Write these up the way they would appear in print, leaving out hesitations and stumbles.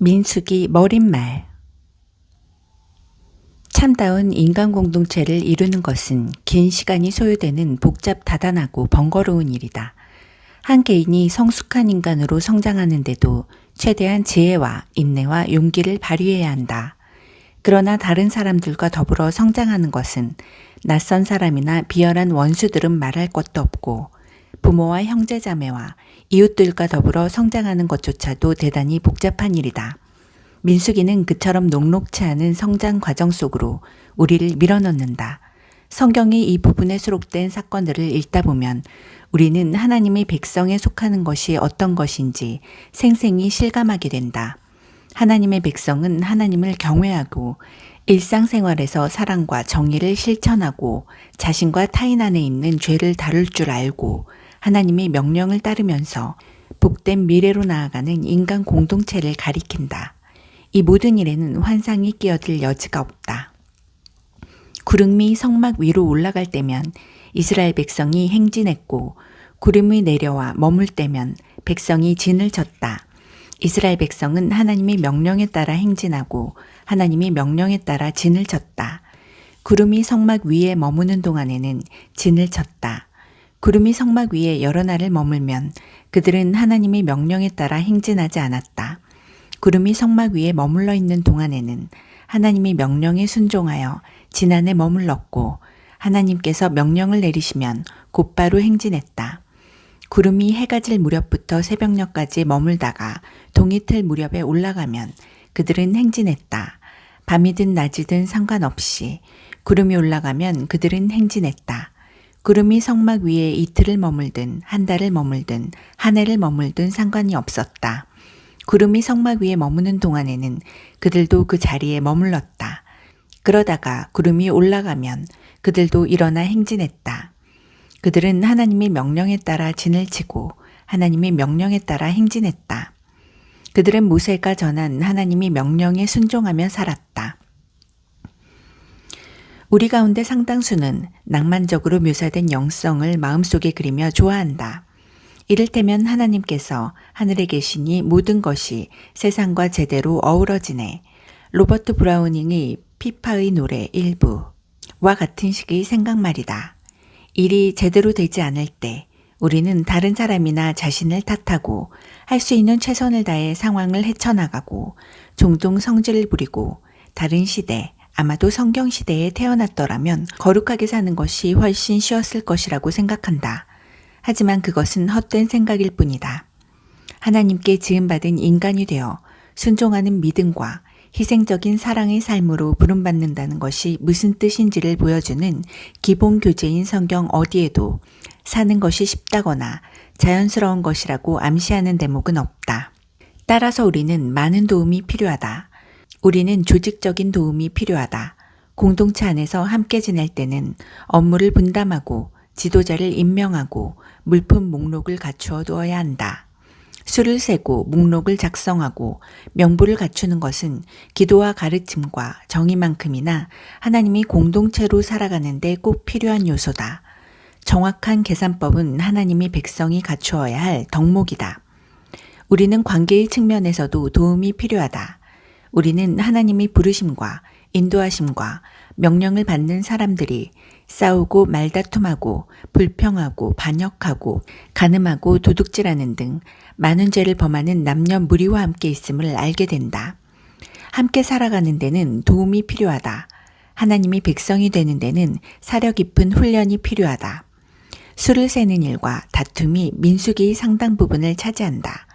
민숙이 머릿말. 참다운 인간 공동체를 이루는 것은 긴 시간이 소요되는 복잡 다단하고 번거로운 일이다. 한 개인이 성숙한 인간으로 성장하는데도 최대한 지혜와 인내와 용기를 발휘해야 한다. 그러나 다른 사람들과 더불어 성장하는 것은 낯선 사람이나 비열한 원수들은 말할 것도 없고 부모와 형제자매와 이웃들과 더불어 성장하는 것조차도 대단히 복잡한 일이다. 민숙이는 그처럼 녹록치 않은 성장 과정 속으로 우리를 밀어넣는다. 성경이 이 부분에 수록된 사건들을 읽다 보면 우리는 하나님의 백성에 속하는 것이 어떤 것인지 생생히 실감하게 된다. 하나님의 백성은 하나님을 경외하고 일상생활에서 사랑과 정의를 실천하고 자신과 타인 안에 있는 죄를 다룰 줄 알고 하나님의 명령을 따르면서 복된 미래로 나아가는 인간 공동체를 가리킨다. 이 모든 일에는 환상이 끼어들 여지가 없다. 구름이 성막 위로 올라갈 때면 이스라엘 백성이 행진했고 구름이 내려와 머물 때면 백성이 진을 쳤다. 이스라엘 백성은 하나님의 명령에 따라 행진하고 하나님의 명령에 따라 진을 쳤다. 구름이 성막 위에 머무는 동안에는 진을 쳤다. 구름이 성막 위에 여러 날을 머물면 그들은 하나님의 명령에 따라 행진하지 않았다. 구름이 성막 위에 머물러 있는 동안에는 하나님의 명령에 순종하여 진 안에 머물렀고 하나님께서 명령을 내리시면 곧바로 행진했다. 구름이 해가 질 무렵부터 새벽녘까지 머물다가 동이틀 무렵에 올라가면 그들은 행진했다. 밤이든 낮이든 상관없이 구름이 올라가면 그들은 행진했다. 구름이 성막 위에 이틀을 머물든 한 달을 머물든 한 해를 머물든 상관이 없었다. 구름이 성막 위에 머무는 동안에는 그들도 그 자리에 머물렀다. 그러다가 구름이 올라가면 그들도 일어나 행진했다. 그들은 하나님의 명령에 따라 진을 치고 하나님의 명령에 따라 행진했다. 그들은 모세가 전한 하나님의 명령에 순종하며 살았다. 우리 가운데 상당수는 낭만적으로 묘사된 영성을 마음속에 그리며 좋아한다. 이를테면 하나님께서 하늘에 계시니 모든 것이 세상과 제대로 어우러지네. 로버트 브라우닝의 피파의 노래 일부와 같은 식의 생각말이다. 일이 제대로 되지 않을 때 우리는 다른 사람이나 자신을 탓하고 할 수 있는 최선을 다해 상황을 헤쳐나가고 종종 성질을 부리고 다른 시대, 아마도 성경 시대에 태어났더라면 거룩하게 사는 것이 훨씬 쉬웠을 것이라고 생각한다. 하지만 그것은 헛된 생각일 뿐이다. 하나님께 지음받은 인간이 되어 순종하는 믿음과 희생적인 사랑의 삶으로 부름받는다는 것이 무슨 뜻인지를 보여주는 기본 교재인 성경 어디에도 사는 것이 쉽다거나 자연스러운 것이라고 암시하는 대목은 없다. 따라서 우리는 많은 도움이 필요하다. 우리는 조직적인 도움이 필요하다. 공동체 안에서 함께 지낼 때는 업무를 분담하고 지도자를 임명하고 물품 목록을 갖추어 두어야 한다. 수를 세고 목록을 작성하고 명부를 갖추는 것은 기도와 가르침과 정의만큼이나 하나님이 공동체로 살아가는데 꼭 필요한 요소다. 정확한 계산법은 하나님의 백성이 갖추어야 할 덕목이다. 우리는 관계의 측면에서도 도움이 필요하다. 우리는 하나님의 부르심과 인도하심과 명령을 받는 사람들이 싸우고 말다툼하고 불평하고 반역하고 간음하고 도둑질하는 등 많은 죄를 범하는 남녀 무리와 함께 있음을 알게 된다. 함께 살아가는 데는 도움이 필요하다. 하나님의 백성이 되는 데는 사려 깊은 훈련이 필요하다. 수를 세는 일과 다툼이 민수기의 상당 부분을 차지한다.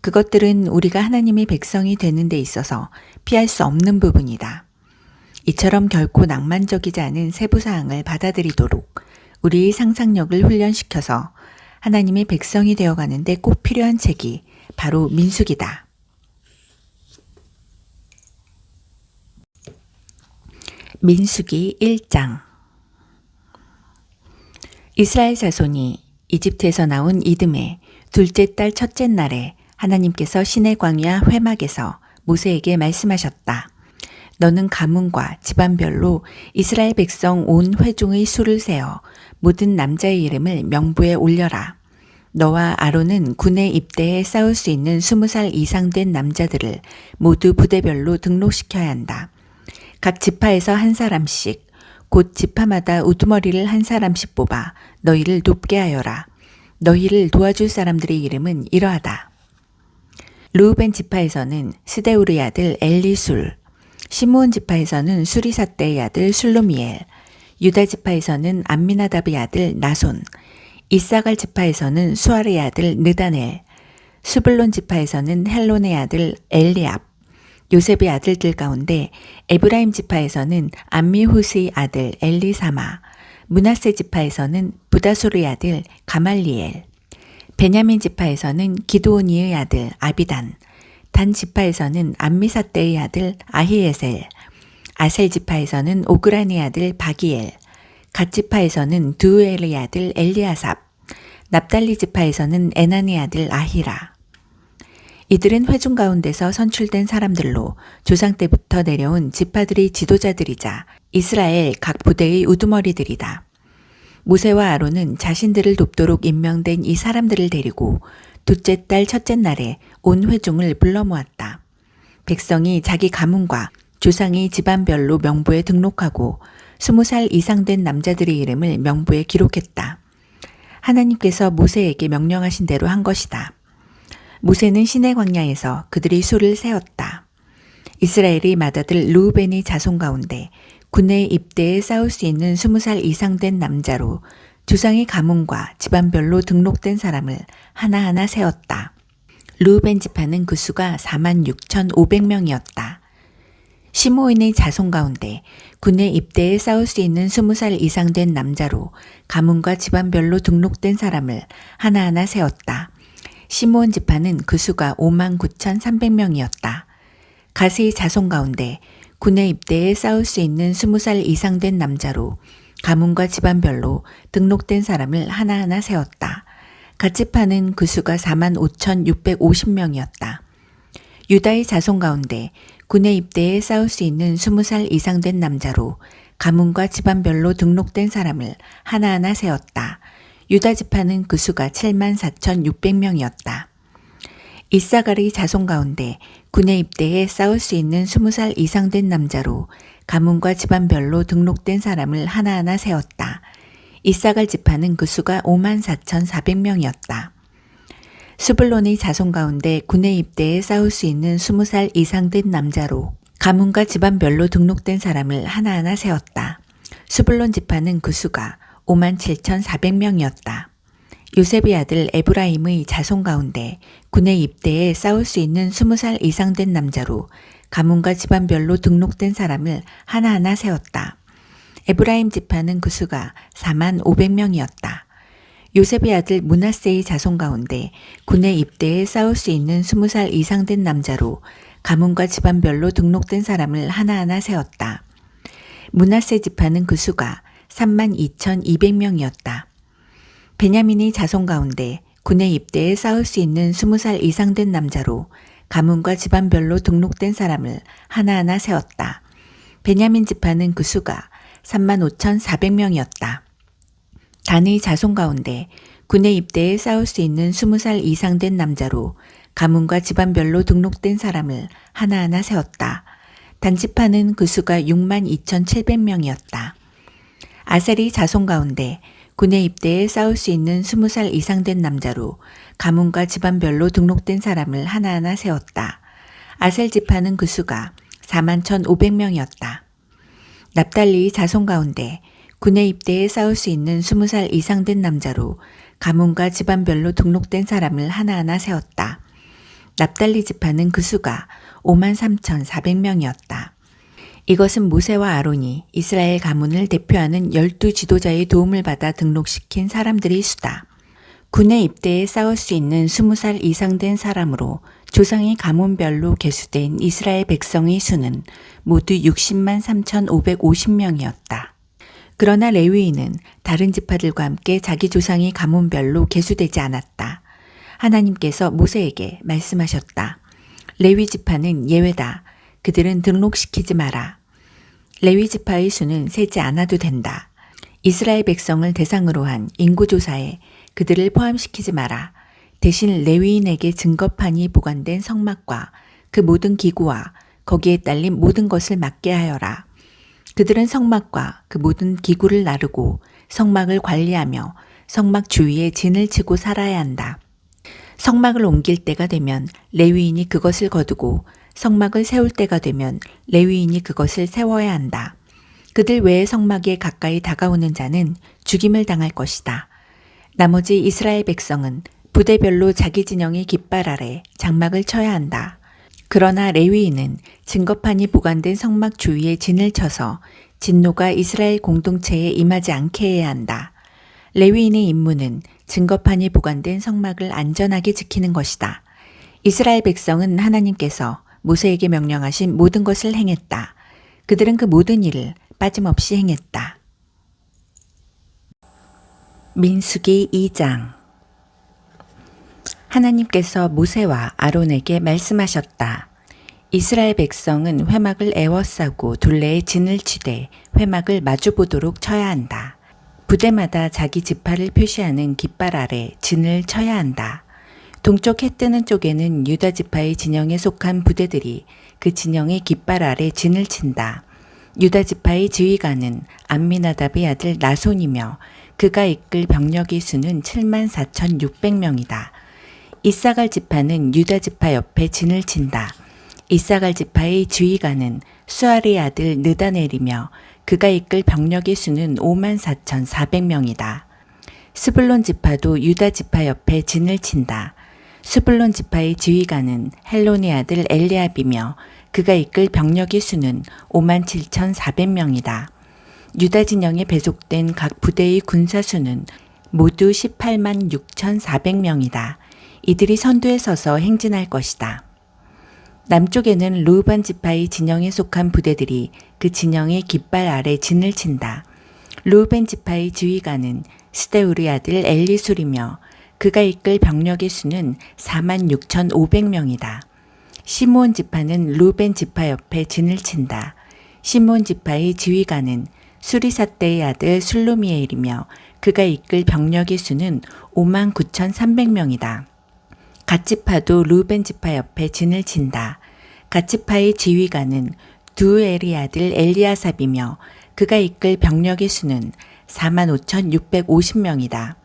그것들은 우리가 하나님의 백성이 되는 데 있어서 피할 수 없는 부분이다. 이처럼 결코 낭만적이지 않은 세부사항을 받아들이도록 우리의 상상력을 훈련시켜서 하나님의 백성이 되어가는데 꼭 필요한 책이 바로 민수기다. 민수기 1장. 이스라엘 자손이 이집트에서 나온 이듬해 둘째 달 첫째 날에 하나님께서 시내 광야 회막에서 모세에게 말씀하셨다. 너는 가문과 집안별로 이스라엘 백성 온 회중의 수를 세어 모든 남자의 이름을 명부에 올려라. 너와 아론은 군에 입대해 싸울 수 있는 20살 이상 된 남자들을 모두 부대별로 등록시켜야 한다. 각 지파에서 한 사람씩, 곧 지파마다 우두머리를 한 사람씩 뽑아 너희를 돕게 하여라. 너희를 도와줄 사람들의 이름은 이러하다. 르우벤 지파에서는 스데우르의 아들 엘리술, 시므온 지파에서는 수리사떼의 아들 술로미엘, 유다 지파에서는 암미나답의 아들 나손, 이사갈 지파에서는 수알의 아들 느다넬, 수블론 지파에서는 헬론의 아들 엘리압, 요셉의 아들들 가운데 에브라임 지파에서는 암미후스의 아들 엘리사마, 므낫세 지파에서는 부다솔의 아들 가말리엘, 베냐민 지파에서는 기드오니의 아들 아비단, 단 지파에서는 암미사떼의 아들 아히에셀, 아셀 지파에서는 오그란의 아들 바기엘, 갓 지파에서는 두우엘의 아들 엘리아삽, 납달리 지파에서는 에난의 아들 아히라. 이들은 회중 가운데서 선출된 사람들로 조상 때부터 내려온 지파들의 지도자들이자 이스라엘 각 부대의 우두머리들이다. 모세와 아론은 자신들을 돕도록 임명된 이 사람들을 데리고 둘째 달 첫째 날에 온 회중을 불러 모았다. 백성이 자기 가문과 조상의 집안별로 명부에 등록하고 20살 이상 된 남자들의 이름을 명부에 기록했다. 하나님께서 모세에게 명령하신 대로 한 것이다. 모세는 시내 광야에서 그들의 수를 세었다. 이스라엘의 맏아들 르우벤의 자손 가운데 군에 입대해 싸울 수 있는 20살 이상 된 남자로 조상의 가문과 집안별로 등록된 사람을 하나하나 세웠다. 르우벤 지파는 그 수가 46,500명이었다. 시므온의 자손 가운데 군에 입대해 싸울 수 있는 20살 이상 된 남자로 가문과 집안별로 등록된 사람을 하나하나 세웠다. 시므온 지파는 그 수가 59,300명이었다. 갓의 자손 가운데 군에 입대해 싸울 수 있는 20살 이상 된 남자로 가문과 집안별로 등록된 사람을 하나하나 세웠다. 갓 지파는 그 수가 45,650명이었다. 유다의 자손 가운데 군에 입대해 싸울 수 있는 20살 이상 된 남자로 가문과 집안별로 등록된 사람을 하나하나 세웠다. 유다 지파는 그 수가 74,600명이었다. 이사갈의 자손 가운데 군에 입대해 싸울 수 있는 20살 이상 된 남자로 가문과 집안별로 등록된 사람을 하나하나 세웠다. 이사갈 지파는 그 수가 54,400명이었다. 스불론의 자손 가운데 군에 입대해 싸울 수 있는 20살 이상 된 남자로 가문과 집안별로 등록된 사람을 하나하나 세웠다. 스불론 지파는 그 수가 57,400명이었다. 요셉의 아들 에브라임의 자손 가운데 군에 입대해 싸울 수 있는 20살 이상 된 남자로 가문과 집안별로 등록된 사람을 하나하나 세웠다. 에브라임 지파는 그 수가 45,000명이었다. 요셉의 아들 므낫세의 자손 가운데 군에 입대해 싸울 수 있는 20살 이상 된 남자로 가문과 집안별로 등록된 사람을 하나하나 세웠다. 므낫세 지파는 그 수가 32,200명이었다. 베냐민의 자손 가운데 군에 입대해 싸울 수 있는 20살 이상 된 남자로 가문과 집안별로 등록된 사람을 하나하나 세웠다. 베냐민 지파는 그 수가 35,400명이었다. 단의 자손 가운데 군에 입대해 싸울 수 있는 20살 이상 된 남자로 가문과 집안별로 등록된 사람을 하나하나 세웠다. 단 지파는 그 수가 62,700명이었다. 아셀의 자손 가운데 군에 입대해 싸울 수 있는 20살 이상 된 남자로 가문과 집안별로 등록된 사람을 하나하나 세웠다. 아셀 지파는 그 수가 41,500명이었다. 납달리의 자손 가운데 군에 입대해 싸울 수 있는 20살 이상 된 남자로 가문과 집안별로 등록된 사람을 하나하나 세웠다. 납달리 지파는 그 수가 53,400명이었다. 이것은 모세와 아론이 이스라엘 가문을 대표하는 12 지도자의 도움을 받아 등록시킨 사람들의 수다. 군에 입대해 싸울 수 있는 20살 이상 된 사람으로 조상의 가문별로 계수된 이스라엘 백성의 수는 모두 60만 3,550명이었다. 그러나 레위인은 다른 지파들과 함께 자기 조상의 가문별로 계수되지 않았다. 하나님께서 모세에게 말씀하셨다. 레위 지파는 예외다. 그들은 등록시키지 마라. 레위 지파의 수는 세지 않아도 된다. 이스라엘 백성을 대상으로 한 인구조사에 그들을 포함시키지 마라. 대신 레위인에게 증거판이 보관된 성막과 그 모든 기구와 거기에 딸린 모든 것을 맡게 하여라. 그들은 성막과 그 모든 기구를 나르고 성막을 관리하며 성막 주위에 진을 치고 살아야 한다. 성막을 옮길 때가 되면 레위인이 그것을 거두고 성막을 세울 때가 되면 레위인이 그것을 세워야 한다. 그들 외에 성막에 가까이 다가오는 자는 죽임을 당할 것이다. 나머지 이스라엘 백성은 부대별로 자기 진영의 깃발 아래 장막을 쳐야 한다. 그러나 레위인은 증거판이 보관된 성막 주위에 진을 쳐서 진노가 이스라엘 공동체에 임하지 않게 해야 한다. 레위인의 임무는 증거판이 보관된 성막을 안전하게 지키는 것이다. 이스라엘 백성은 하나님께서 모세에게 명령하신 모든 것을 행했다. 그들은 그 모든 일을 빠짐없이 행했다. 민수기 2장. 하나님께서 모세와 아론에게 말씀하셨다. 이스라엘 백성은 회막을 에워싸고 둘레에 진을 치되 회막을 마주보도록 쳐야 한다. 부대마다 자기 지파를 표시하는 깃발 아래 진을 쳐야 한다. 동쪽 해 뜨는 쪽에는 유다 지파의 진영에 속한 부대들이 그 진영의 깃발 아래 진을 친다. 유다 지파의 지휘관은 암미나답의 아들 나손이며 그가 이끌 병력의 수는 74,600명이다. 이사갈 지파는 유다 지파 옆에 진을 친다. 이사갈 지파의 지휘관은 수아리의 아들 느다넬이며 그가 이끌 병력의 수는 54,400명이다. 스불론 지파도 유다 지파 옆에 진을 친다. 스불론 지파의 지휘관은 헬론의 아들 엘리압이며 그가 이끌 병력의 수는 57,400명이다. 유다 진영에 배속된 각 부대의 군사 수는 모두 186,400명이다. 이들이 선두에 서서 행진할 것이다. 남쪽에는 르우반 지파의 진영에 속한 부대들이 그 진영의 깃발 아래 진을 친다. 르우벤 지파의 지휘관은 스데울의 아들 엘리술이며 그가 이끌 병력의 수는 46,500명이다. 시므온 지파는 르우벤 지파 옆에 진을 친다. 시므온 지파의 지휘관은 수리사떼의 아들 술루미엘이며 그가 이끌 병력의 수는 59,300명이다. 갓지파도 르우벤 지파 옆에 진을 친다. 갓지파의 지휘관은 두엘의 아들 엘리아삽이며 그가 이끌 병력의 수는 45,650명이다.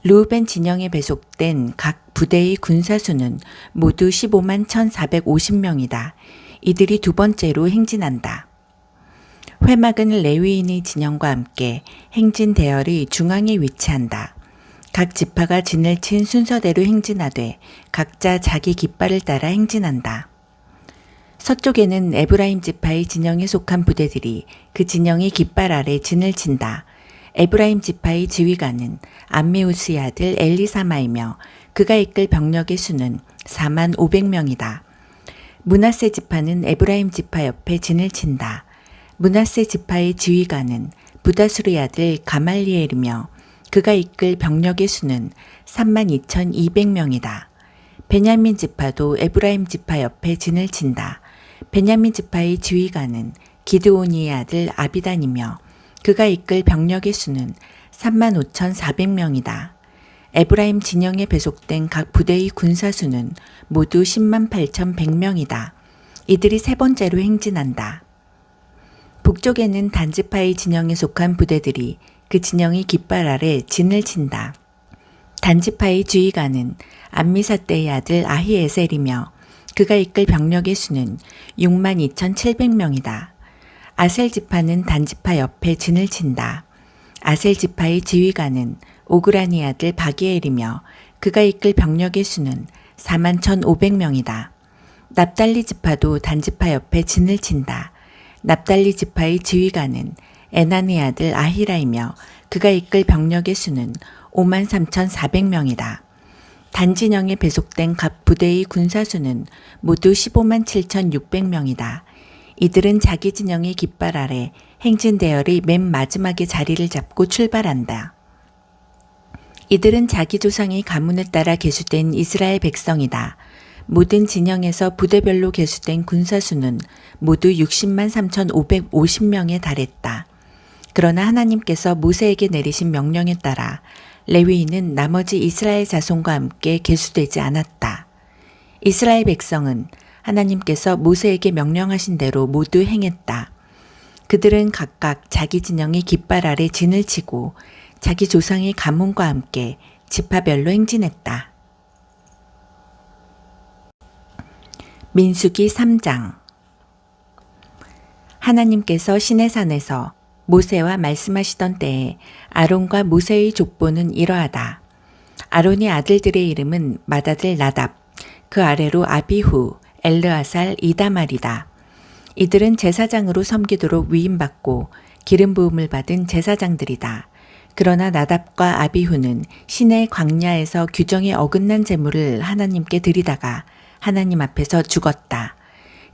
르우벤 진영에 배속된 각 부대의 군사 수는 모두 151,450명이다. 이들이 두 번째로 행진한다. 회막은 레위인의 진영과 함께 행진 대열의 중앙에 위치한다. 각 지파가 진을 친 순서대로 행진하되 각자 자기 깃발을 따라 행진한다. 서쪽에는 에브라임 지파의 진영에 속한 부대들이 그 진영의 깃발 아래 진을 친다. 에브라임 지파의 지휘관은 암미우스의 아들 엘리사마이며 그가 이끌 병력의 수는 45,000명이다. 므낫세 지파는 에브라임 지파 옆에 진을 친다. 므낫세 지파의 지휘관은 부다수르의 아들 가말리엘이며 그가 이끌 병력의 수는 32,200명이다. 베냐민 지파도 에브라임 지파 옆에 진을 친다. 베냐민 지파의 지휘관은 기드오니의 아들 아비단이며 그가 이끌 병력의 수는 35,400명이다. 에브라임 진영에 배속된 각 부대의 군사 수는 모두 108,100명이다. 이들이 세 번째로 행진한다. 북쪽에는 단지파의 진영에 속한 부대들이 그 진영의 깃발 아래 진을 친다. 단지파의 지휘관은 암미사떼의 아들 아히에셀이며 그가 이끌 병력의 수는 62,700명이다. 아셀 지파는 단지파 옆에 진을 친다. 아셀 지파의 지휘관은 오그라니 아들 바기엘이며 그가 이끌 병력의 수는 41,500명이다. 납달리 지파도 단지파 옆에 진을 친다. 납달리 지파의 지휘관은 에나니 아들 아히라이며 그가 이끌 병력의 수는 53,400명이다. 단진영에 배속된 각 부대의 군사 수는 모두 157,600명이다. 이들은 자기 진영의 깃발 아래 행진 대열의 맨 마지막에 자리를 잡고 출발한다. 이들은 자기 조상의 가문에 따라 계수된 이스라엘 백성이다. 모든 진영에서 부대별로 계수된 군사 수는 모두 603,550명에 달했다. 그러나 하나님께서 모세에게 내리신 명령에 따라 레위인은 나머지 이스라엘 자손과 함께 계수되지 않았다. 이스라엘 백성은 하나님께서 모세에게 명령하신 대로 모두 행했다. 그들은 각각 자기 진영의 깃발 아래 진을 치고 자기 조상의 가문과 함께 지파별로 행진했다. 민수기 3장. 하나님께서 시내산에서 모세와 말씀하시던 때에 아론과 모세의 족보는 이러하다. 아론의 아들들의 이름은 맏아들 나답, 그 아래로 아비후, 엘르아살, 이다말이다. 이들은 제사장으로 섬기도록 위임받고 기름 부음을 받은 제사장들이다. 그러나 나답과 아비후는 시내 광야에서 규정에 어긋난 제물을 하나님께 드리다가 하나님 앞에서 죽었다.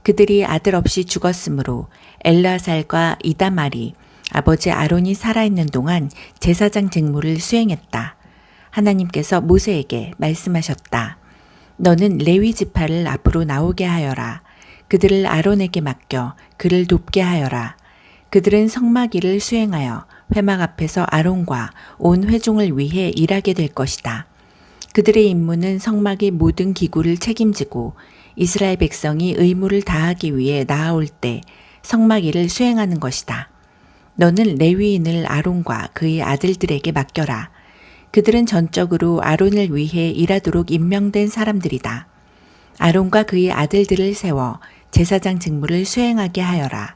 그들이 아들 없이 죽었으므로 엘르아살과 이다말이 아버지 아론이 살아있는 동안 제사장 직무를 수행했다. 하나님께서 모세에게 말씀하셨다. 너는 레위 지파를 앞으로 나오게 하여라. 그들을 아론에게 맡겨 그를 돕게 하여라. 그들은 성막일을 수행하여 회막 앞에서 아론과 온 회중을 위해 일하게 될 것이다. 그들의 임무는 성막의 모든 기구를 책임지고 이스라엘 백성이 의무를 다하기 위해 나아올 때 성막일을 수행하는 것이다. 너는 레위인을 아론과 그의 아들들에게 맡겨라. 그들은 전적으로 아론을 위해 일하도록 임명된 사람들이다. 아론과 그의 아들들을 세워 제사장 직무를 수행하게 하여라.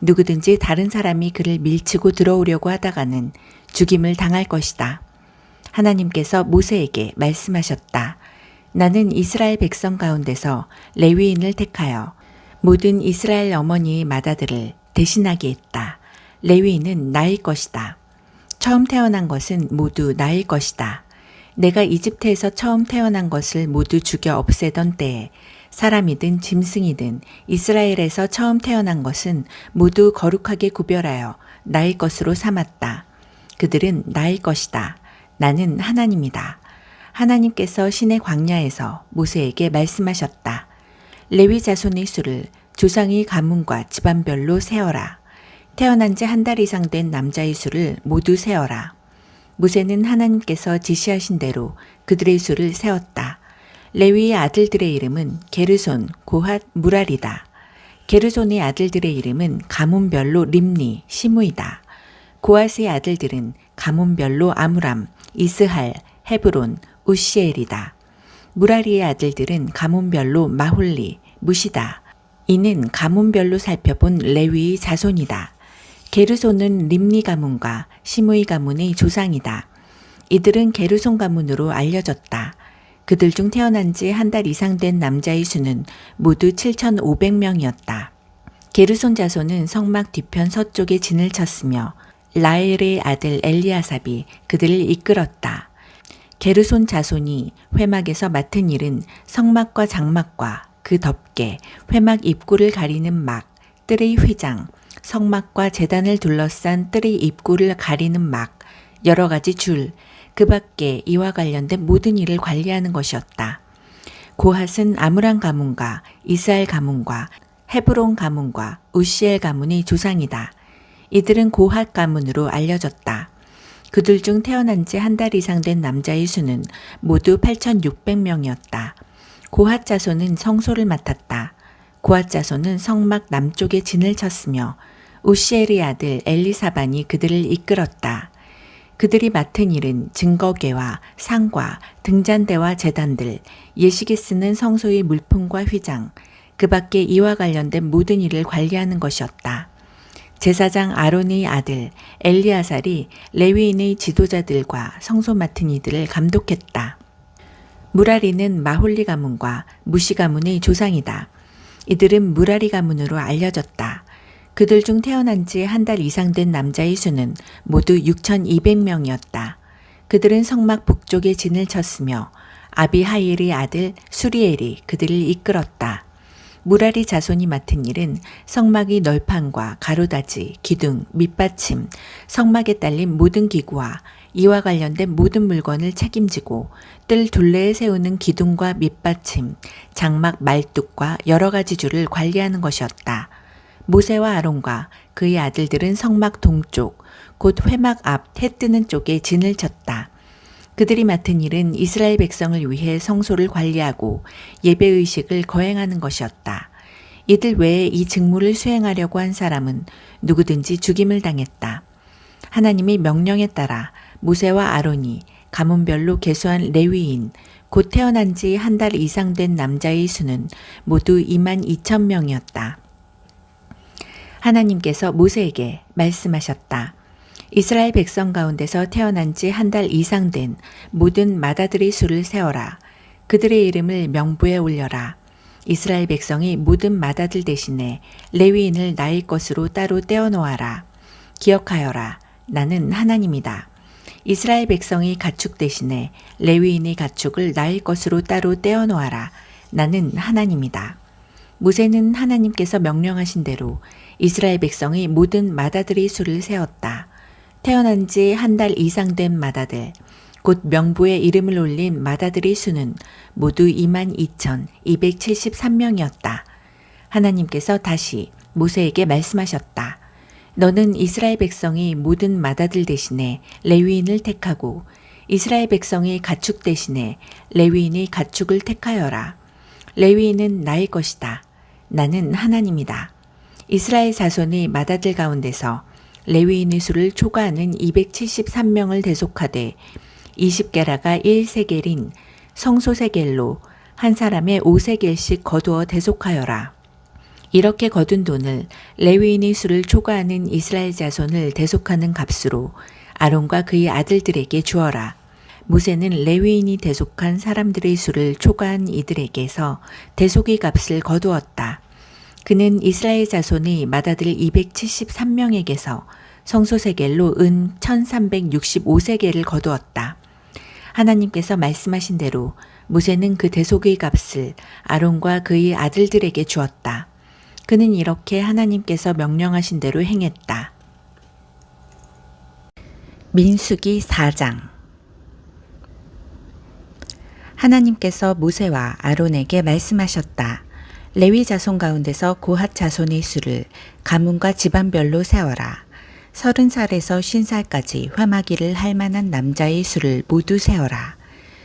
누구든지 다른 사람이 그를 밀치고 들어오려고 하다가는 죽임을 당할 것이다. 하나님께서 모세에게 말씀하셨다. 나는 이스라엘 백성 가운데서 레위인을 택하여 모든 이스라엘 어머니의 맏아들을 대신하게 했다. 레위인은 나의 것이다. 처음 태어난 것은 모두 나의 것이다. 내가 이집트에서 처음 태어난 것을 모두 죽여 없애던 때에 사람이든 짐승이든 이스라엘에서 처음 태어난 것은 모두 거룩하게 구별하여 나의 것으로 삼았다. 그들은 나의 것이다. 나는 하나님이다. 하나님께서 시내 광야에서 모세에게 말씀하셨다. 레위 자손의 수를 조상의 가문과 집안별로 세어라. 태어난 지 한 달 이상 된 남자의 수를 모두 세어라. 모세는 하나님께서 지시하신 대로 그들의 수를 세었다. 레위의 아들들의 이름은 게르손, 고핫, 무랄이다. 게르손의 아들들의 이름은 가문별로 림니, 시므이다. 고핫의 아들들은 가문별로 아므람, 이스할, 헤브론, 우시엘이다. 무라리의 아들들은 가문별로 마홀리, 무시다. 이는 가문별로 살펴본 레위의 자손이다. 게르손은 림니 가문과 시므이 가문의 조상이다. 이들은 게르손 가문으로 알려졌다. 그들 중 태어난 지 한 달 이상 된 남자의 수는 모두 7,500명이었다. 게르손 자손은 성막 뒤편 서쪽에 진을 쳤으며 라엘의 아들 엘리아삽이 그들을 이끌었다. 게르손 자손이 회막에서 맡은 일은 성막과 장막과 그 덮개, 회막 입구를 가리는 막, 뜰의 휘장, 성막과 제단을 둘러싼 뜰의 입구를 가리는 막, 여러 가지 줄, 그 밖에 이와 관련된 모든 일을 관리하는 것이었다. 고핫은 아므람 가문과 이스할 가문과 헤브론 가문과 우시엘 가문의 조상이다. 이들은 고핫 가문으로 알려졌다. 그들 중 태어난 지 한 달 이상 된 남자의 수는 모두 8,600명이었다. 고핫 자손은 성소를 맡았다. 고핫 자손은 성막 남쪽에 진을 쳤으며 우시엘의 아들 엘리사반이 그들을 이끌었다. 그들이 맡은 일은 증거궤와 상과 등잔대와 제단들, 예식에 쓰는 성소의 물품과 휘장, 그 밖에 이와 관련된 모든 일을 관리하는 것이었다. 제사장 아론의 아들 엘리아살이 레위인의 지도자들과 성소 맡은 이들을 감독했다. 무라리는 마홀리 가문과 무시 가문의 조상이다. 이들은 무라리 가문으로 알려졌다. 그들 중 태어난 지 한 달 이상 된 남자의 수는 모두 6,200명이었다. 그들은 성막 북쪽에 진을 쳤으며 아비하일의 아들 수리엘이 그들을 이끌었다. 무라리 자손이 맡은 일은 성막의 널판과 가로다지, 기둥, 밑받침, 성막에 딸린 모든 기구와 이와 관련된 모든 물건을 책임지고 뜰 둘레에 세우는 기둥과 밑받침, 장막 말뚝과 여러 가지 줄을 관리하는 것이었다. 모세와 아론과 그의 아들들은 성막 동쪽, 곧 회막 앞 해 뜨는 쪽에 진을 쳤다. 그들이 맡은 일은 이스라엘 백성을 위해 성소를 관리하고 예배의식을 거행하는 것이었다. 이들 외에 이 직무를 수행하려고 한 사람은 누구든지 죽임을 당했다. 하나님의 명령에 따라 모세와 아론이 가문별로 계수한 레위인, 곧 태어난 지 한 달 이상 된 남자의 수는 모두 22,000명이었다. 하나님께서 모세에게 말씀하셨다. 이스라엘 백성 가운데서 태어난 지 한 달 이상 된 모든 맏아들의 수를 세어라. 그들의 이름을 명부에 올려라. 이스라엘 백성이 모든 맏아들 대신에 레위인을 나의 것으로 따로 떼어놓아라. 기억하여라. 나는 하나님이다. 이스라엘 백성이 가축 대신에 레위인의 가축을 나의 것으로 따로 떼어놓아라. 나는 하나님이다. 모세는 하나님께서 명령하신 대로 이스라엘 백성이 모든 맏아들의 수를 세었다. 태어난 지 한 달 이상 된 맏아들, 곧 명부에 이름을 올린 맏아들의 수는 모두 22,273명이었다. 하나님께서 다시 모세에게 말씀하셨다. 너는 이스라엘 백성이 모든 맏아들 대신에 레위인을 택하고 이스라엘 백성이 가축 대신에 레위인의 가축을 택하여라. 레위인은 나의 것이다. 나는 하나님이다. 이스라엘 자손의 맏아들 가운데서 레위인의 수를 초과하는 273명을 대속하되 20게라가 1세겔인 성소세겔로 한 사람의 5세겔씩 거두어 대속하여라. 이렇게 거둔 돈을 레위인의 수를 초과하는 이스라엘 자손을 대속하는 값으로 아론과 그의 아들들에게 주어라. 모세는 레위인이 대속한 사람들의 수를 초과한 이들에게서 대속의 값을 거두었다. 그는 이스라엘 자손의 맏아들 273명에게서 성소세겔로 은 1365세겔을 거두었다. 하나님께서 말씀하신 대로 모세는 그 대속의 값을 아론과 그의 아들들에게 주었다. 그는 이렇게 하나님께서 명령하신 대로 행했다. 민수기 4장. 하나님께서 모세와 아론에게 말씀하셨다. 레위 자손 가운데서 고핫 자손의 수를 가문과 집안별로 세어라. 30살에서 50살까지 회막일을 할 만한 남자의 수를 모두 세어라.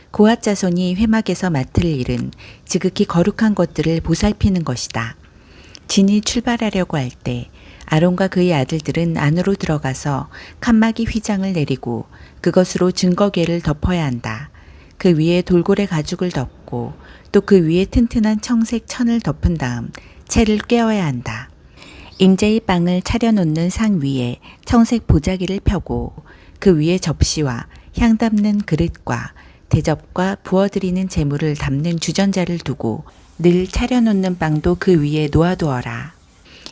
고핫 자손이 회막에서 맡을 일은 지극히 거룩한 것들을 보살피는 것이다. 진이 출발하려고 할 때 아론과 그의 아들들은 안으로 들어가서 칸막이 휘장을 내리고 그것으로 증거궤를 덮어야 한다. 그 위에 돌고래 가죽을 덮고 또 그 위에 튼튼한 청색 천을 덮은 다음 채를 꿰어야 한다. 임재의 빵을 차려놓는 상 위에 청색 보자기를 펴고 그 위에 접시와 향 담는 그릇과 대접과 부어드리는 제물을 담는 주전자를 두고 늘 차려놓는 빵도 그 위에 놓아두어라.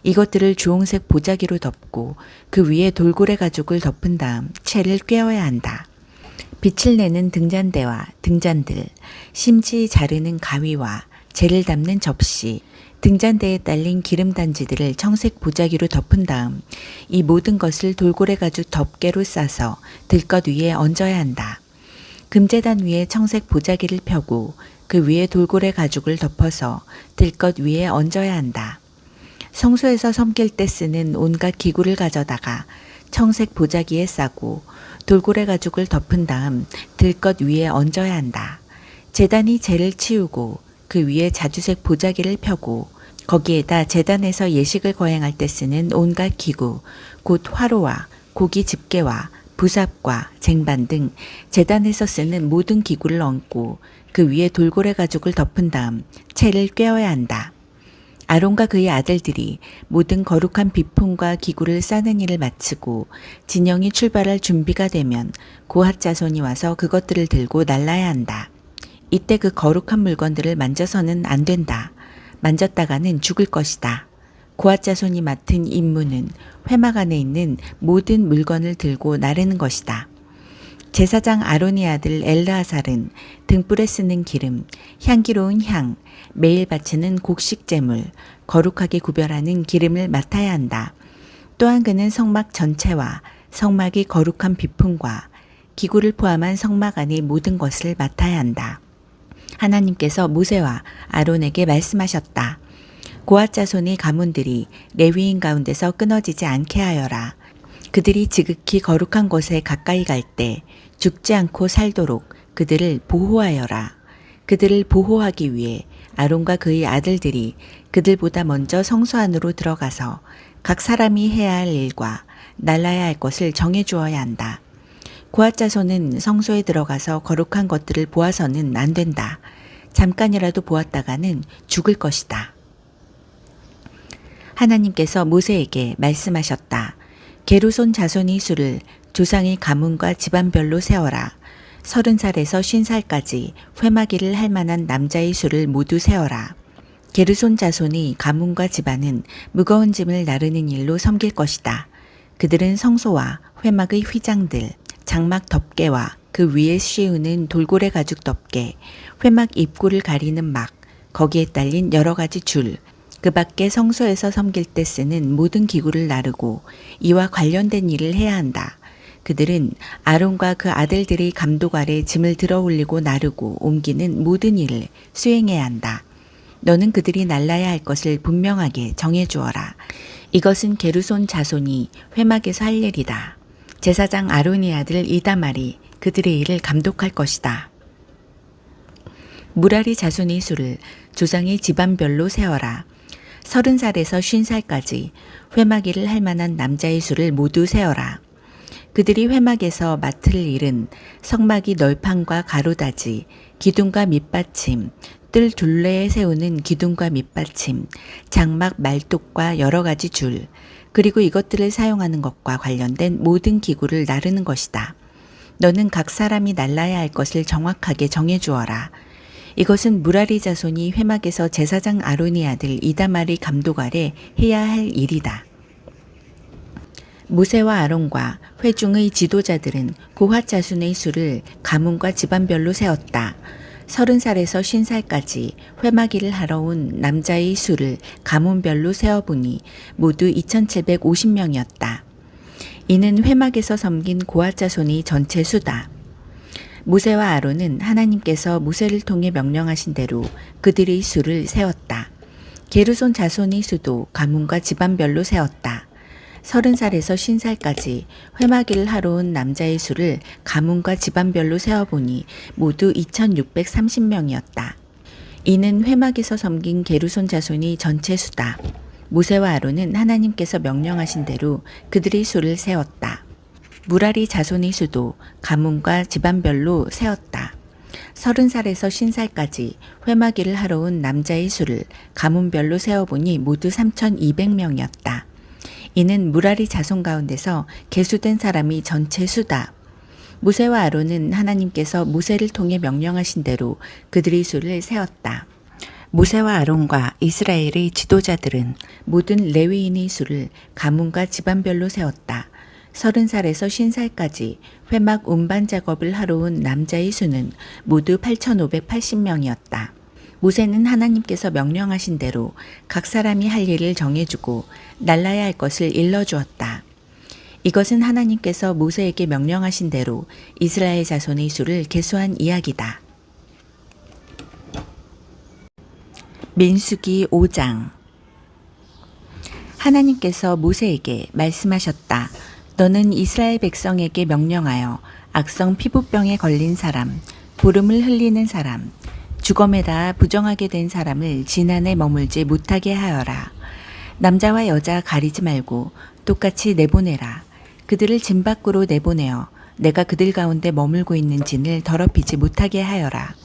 이것들을 주홍색 보자기로 덮고 그 위에 돌고래 가죽을 덮은 다음 채를 꿰어야 한다. 빛을 내는 등잔대와 등잔들, 심지 자르는 가위와 재를 담는 접시, 등잔대에 딸린 기름단지들을 청색 보자기로 덮은 다음 이 모든 것을 돌고래 가죽 덮개로 싸서 들것 위에 얹어야 한다. 금제단 위에 청색 보자기를 펴고 그 위에 돌고래 가죽을 덮어서 들것 위에 얹어야 한다. 성소에서 섬길 때 쓰는 온갖 기구를 가져다가 청색 보자기에 싸고 돌고래 가죽을 덮은 다음 들것 위에 얹어야 한다. 제단이 재를 치우고 그 위에 자주색 보자기를 펴고 거기에다 제단에서 예식을 거행할 때 쓰는 온갖 기구, 곧 화로와 고기 집게와 부삽과 쟁반 등 제단에서 쓰는 모든 기구를 얹고 그 위에 돌고래 가죽을 덮은 다음 채를 꿰어야 한다. 아론과 그의 아들들이 모든 거룩한 비품과 기구를 싸는 일을 마치고 진영이 출발할 준비가 되면 고핫 자손이 와서 그것들을 들고 날라야 한다. 이때 그 거룩한 물건들을 만져서는 안 된다. 만졌다가는 죽을 것이다. 고핫 자손이 맡은 임무는 회막 안에 있는 모든 물건을 들고 나르는 것이다. 제사장 아론의 아들 엘르아살은 등불에 쓰는 기름, 향기로운 향, 매일 바치는 곡식 제물, 거룩하게 구별하는 기름을 맡아야 한다. 또한 그는 성막 전체와 성막이 거룩한 비품과 기구를 포함한 성막 안의 모든 것을 맡아야 한다. 하나님께서 모세와 아론에게 말씀하셨다. 고핫 자손의 가문들이 레위인 가운데서 끊어지지 않게 하여라. 그들이 지극히 거룩한 곳에 가까이 갈 때 죽지 않고 살도록 그들을 보호하여라. 그들을 보호하기 위해 아론과 그의 아들들이 그들보다 먼저 성소 안으로 들어가서 각 사람이 해야 할 일과 날라야 할 것을 정해 주어야 한다. 고앗 자손은 성소에 들어가서 거룩한 것들을 보아서는 안 된다. 잠깐이라도 보았다가는 죽을 것이다. 하나님께서 모세에게 말씀하셨다. 게르손 자손의 수를 조상의 가문과 집안별로 세어라. 30살에서 50살까지 회마기를 할 만한 남자의 수를 모두 세어라. 게르손 자손의 가문과 집안은 무거운 짐을 나르는 일로 섬길 것이다. 그들은 성소와 회막의 휘장들, 장막 덮개와 그 위에 씌우는 돌고래 가죽 덮개, 회막 입구를 가리는 막, 거기에 딸린 여러 가지 줄, 그 밖에 성소에서 섬길 때 쓰는 모든 기구를 나르고 이와 관련된 일을 해야 한다. 그들은 아론과 그 아들들의 감독 아래 짐을 들어 올리고 나르고 옮기는 모든 일을 수행해야 한다. 너는 그들이 날라야 할 것을 분명하게 정해 주어라. 이것은 게르손 자손이 회막에서 할 일이다. 제사장 아론의 아들 이다말이 그들의 일을 감독할 것이다. 무라리 자손의 수를 조상의 집안별로 세어라. 30살에서 50살까지 회마기를 할 만한 남자의 수를 모두 세어라. 그들이 회막에서 맡을 일은 성막이 널판과 가로다지, 기둥과 밑받침, 뜰 둘레에 세우는 기둥과 밑받침, 장막 말뚝과 여러 가지 줄, 그리고 이것들을 사용하는 것과 관련된 모든 기구를 나르는 것이다. 너는 각 사람이 날라야 할 것을 정확하게 정해 주어라. 이것은 무라리 자손이 회막에서 제사장 아론의 아들 이다말의 감독 아래 해야 할 일이다. 모세와 아론과 회중의 지도자들은 고핫 자손의 수를 가문과 집안별로 세웠다. 30살에서 50살까지 회마기를 하러 온 남자의 수를 가문별로 세어보니 모두 2750명이었다. 이는 회막에서 섬긴 고핫 자손의 전체 수다. 모세와 아론은 하나님께서 모세를 통해 명령하신 대로 그들의 수를 세웠다. 게르손 자손의 수도 가문과 집안별로 세웠다. 30살에서 50살까지 회마기를 하러 온 남자의 수를 가문과 집안별로 세어보니 모두 2630명이었다. 이는 회막에서 섬긴 게르손 자손이 전체 수다. 모세와 아론은 하나님께서 명령하신 대로 그들의 수를 세웠다. 무라리 자손의 수도 가문과 집안별로 세웠다. 30살에서 50살까지 회마기를 하러 온 남자의 수를 가문별로 세어보니 모두 3200명이었다. 이는 무라리 자손 가운데서 계수된 사람이 전체 수다. 모세와 아론은 하나님께서 모세를 통해 명령하신 대로 그들의 수를 세웠다. 모세와 아론과 이스라엘의 지도자들은 모든 레위인의 수를 가문과 집안별로 세웠다. 30살에서 50살까지 회막 운반 작업을 하러 온 남자의 수는 모두 8580명이었다. 모세는 하나님께서 명령하신 대로 각 사람이 할 일을 정해주고 날라야 할 것을 일러주었다. 이것은 하나님께서 모세에게 명령하신 대로 이스라엘 자손의 수를 계수한 이야기다. 민수기 5장. 하나님께서 모세에게 말씀하셨다. 너는 이스라엘 백성에게 명령하여 악성 피부병에 걸린 사람, 보름을 흘리는 사람, 주검에 닿아 부정하게 된 사람을 지난해 머물지 못하게 하여라. 남자와 여자 가리지 말고 똑같이 내보내라. 그들을 진 밖으로 내보내어 내가 그들 가운데 머물고 있는 진을 더럽히지 못하게 하여라.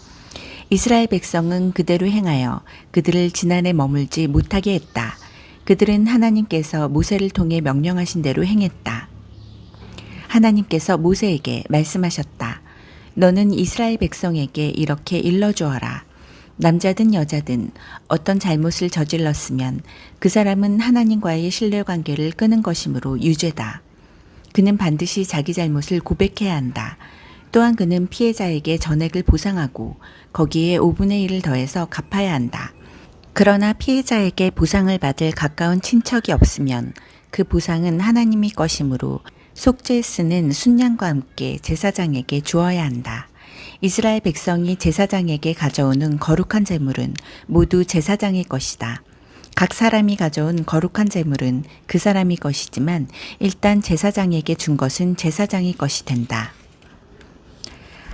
이스라엘 백성은 그대로 행하여 그들을 지난해 머물지 못하게 했다. 그들은 하나님께서 모세를 통해 명령하신 대로 행했다. 하나님께서 모세에게 말씀하셨다. 너는 이스라엘 백성에게 이렇게 일러주어라. 남자든 여자든 어떤 잘못을 저질렀으면 그 사람은 하나님과의 신뢰관계를 끊은 것이므로 유죄다. 그는 반드시 자기 잘못을 고백해야 한다. 또한 그는 피해자에게 전액을 보상하고 거기에 5분의 1을 더해서 갚아야 한다. 그러나 피해자에게 보상을 받을 가까운 친척이 없으면 그 보상은 하나님의 것이므로 속죄에 쓰는 순양과 함께 제사장에게 주어야 한다. 이스라엘 백성이 제사장에게 가져오는 거룩한 제물은 모두 제사장의 것이다. 각 사람이 가져온 거룩한 제물은 그 사람이 것이지만 일단 제사장에게 준 것은 제사장의 것이 된다.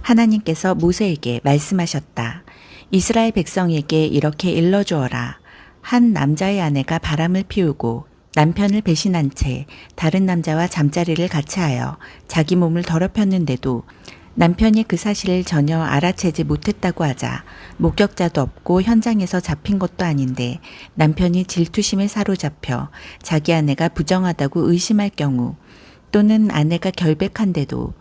하나님께서 모세에게 말씀하셨다. 이스라엘 백성에게 이렇게 일러주어라. 한 남자의 아내가 바람을 피우고 남편을 배신한 채 다른 남자와 잠자리를 같이 하여 자기 몸을 더럽혔는데도 남편이 그 사실을 전혀 알아채지 못했다고 하자 목격자도 없고 현장에서 잡힌 것도 아닌데 남편이 질투심에 사로잡혀 자기 아내가 부정하다고 의심할 경우 또는 아내가 결백한데도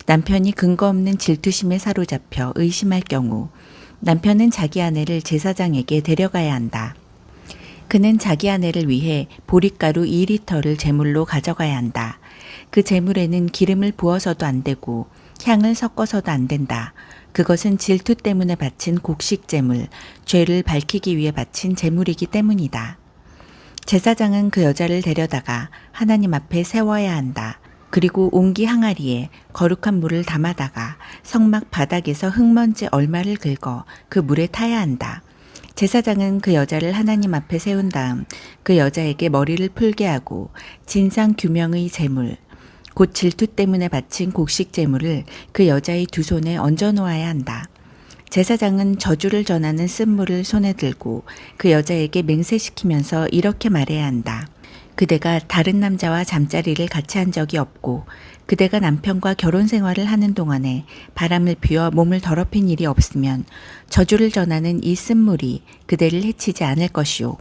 남편이 근거 없는 질투심에 사로잡혀 의심할 경우 남편은 자기 아내를 제사장에게 데려가야 한다. 그는 자기 아내를 위해 보릿가루 2리터를 제물로 가져가야 한다. 그 제물에는 기름을 부어서도 안 되고 향을 섞어서도 안 된다. 그것은 질투 때문에 바친 곡식 제물, 죄를 밝히기 위해 바친 제물이기 때문이다. 제사장은 그 여자를 데려다가 하나님 앞에 세워야 한다. 그리고 옹기 항아리에 거룩한 물을 담아다가 성막 바닥에서 흙먼지 얼마를 긁어 그 물에 타야 한다. 제사장은 그 여자를 하나님 앞에 세운 다음 그 여자에게 머리를 풀게 하고 진상 규명의 제물, 곧 질투 때문에 바친 곡식 제물을 그 여자의 두 손에 얹어 놓아야 한다. 제사장은 저주를 전하는 쓴물을 손에 들고 그 여자에게 맹세시키면서 이렇게 말해야 한다. 그대가 다른 남자와 잠자리를 같이 한 적이 없고 그대가 남편과 결혼 생활을 하는 동안에 바람을 피워 몸을 더럽힌 일이 없으면 저주를 전하는 이 쓴물이 그대를 해치지 않을 것이요.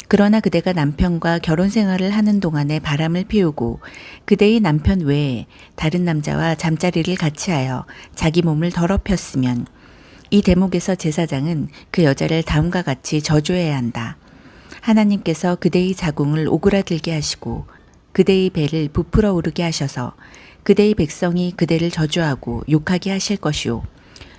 그러나 그대가 남편과 결혼 생활을 하는 동안에 바람을 피우고 그대의 남편 외에 다른 남자와 잠자리를 같이 하여 자기 몸을 더럽혔으면 이 대목에서 제사장은 그 여자를 다음과 같이 저주해야 한다. 하나님께서 그대의 자궁을 오그라들게 하시고 그대의 배를 부풀어 오르게 하셔서 그대의 백성이 그대를 저주하고 욕하게 하실 것이요.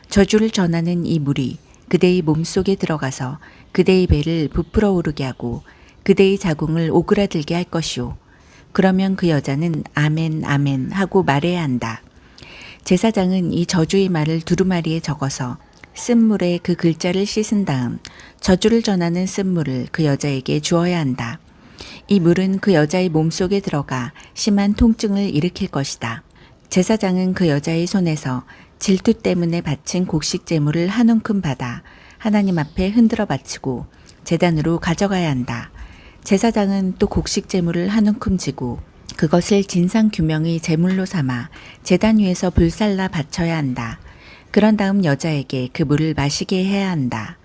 저주를 전하는 이 물이 그대의 몸속에 들어가서 그대의 배를 부풀어 오르게 하고 그대의 자궁을 오그라들게 할 것이요. 그러면 그 여자는 아멘 아멘 하고 말해야 한다. 제사장은 이 저주의 말을 두루마리에 적어서 쓴물에 그 글자를 씻은 다음 저주를 전하는 쓴물을 그 여자에게 주어야 한다. 이 물은 그 여자의 몸속에 들어가 심한 통증을 일으킬 것이다. 제사장은 그 여자의 손에서 질투 때문에 바친 곡식 제물을 한 움큼 받아 하나님 앞에 흔들어 바치고 제단으로 가져가야 한다. 제사장은 또 곡식 제물을 한 움큼 지고 그것을 진상 규명의 제물로 삼아 제단 위에서 불살라 바쳐야 한다. 그런 다음 여자에게 그 물을 마시게 해야 한다.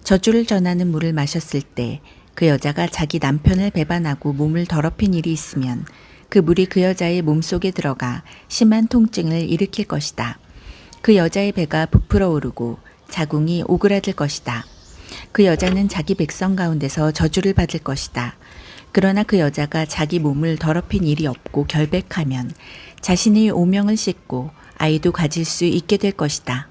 저주를 전하는 물을 마셨을 때 그 여자가 자기 남편을 배반하고 몸을 더럽힌 일이 있으면 그 물이 그 여자의 몸속에 들어가 심한 통증을 일으킬 것이다. 그 여자의 배가 부풀어 오르고 자궁이 오그라들 것이다. 그 여자는 자기 백성 가운데서 저주를 받을 것이다. 그러나 그 여자가 자기 몸을 더럽힌 일이 없고 결백하면 자신의 오명을 씻고 아이도 가질 수 있게 될 것이다.